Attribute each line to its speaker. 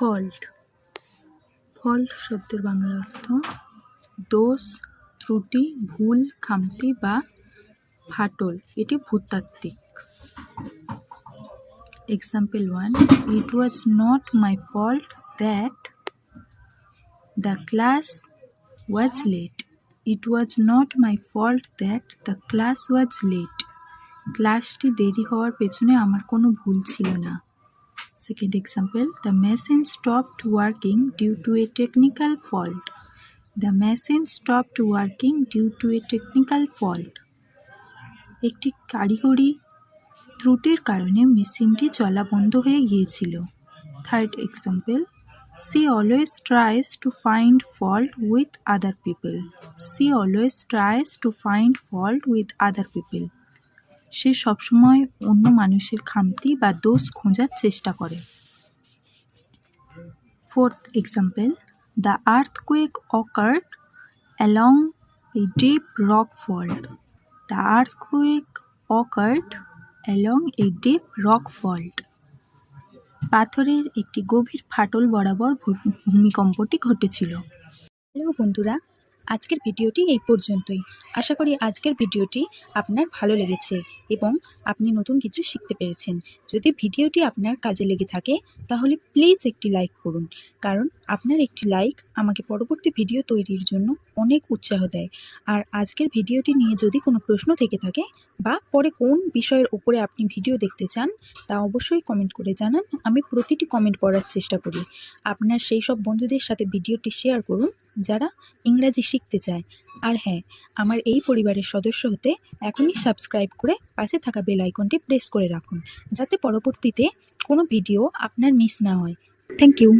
Speaker 1: Fault fault শব্দের বাংলা অর্থ দোষ, ত্রুটি, ভুল, খামতি বা ফাটল। এটি ভূতাত্ত্বিক। Example 1, It was not my fault that the class was late. It was not my fault that the class was late. ক্লাসটি দেরি হওয়ার পেছনে আমার কোনো ভুল ছিল না। Second example, the machine stopped working due to a technical fault. The machine stopped working due to a technical fault. একটি কারিগরি ত্রুটির কারণে মেশিনটি চলা বন্ধ হয়ে গিয়েছিল। Third example, she always tries to find fault with other people. She always tries to find fault with other people. সে সবসময় অন্য মানুষের খামতি বা দোষ খোঁজার চেষ্টা করে। Fourth example, the earthquake occurred along a deep rock fault. The earthquake occurred along a deep rock fault. পাথরের একটি গভীর ফাটল বরাবর ভূমিকম্পটি ঘটেছিল। হ্যালো বন্ধুরা, আজকের ভিডিওটি এই পর্যন্তই। আশা করি আজকের ভিডিওটি আপনার ভালো লেগেছে এবং আপনি নতুন কিছু শিখতে পেরেছেন। যদি ভিডিওটি আপনার কাজে লেগে থাকে তাহলে প্লিজ একটি লাইক করুন, কারণ আপনার একটি লাইক আমাকে পরবর্তী ভিডিও তৈরির জন্য অনেক উৎসাহ দেয়। আর আজকের ভিডিওটি নিয়ে যদি কোনো প্রশ্ন থেকে থাকে বা পরে কোন বিষয়ের উপরে আপনি ভিডিও দেখতে চান তা অবশ্যই কমেন্ট করে জানান। আমি প্রতিটি কমেন্ট পড়ার চেষ্টা করি। আপনার সেই সব বন্ধুদের সাথে ভিডিওটি শেয়ার করুন যারা ইংরাজি শিখতে চায়। আর হ্যাঁ, আমার এই পরিবারের সদস্য হতে এখনই সাবস্ক্রাইব করে পাশে থাকা বেল আইকনটি প্রেস করে রাখুন, যাতে পরবর্তীতে কোনো ভিডিও আপনার মিস না হয়। Thank you.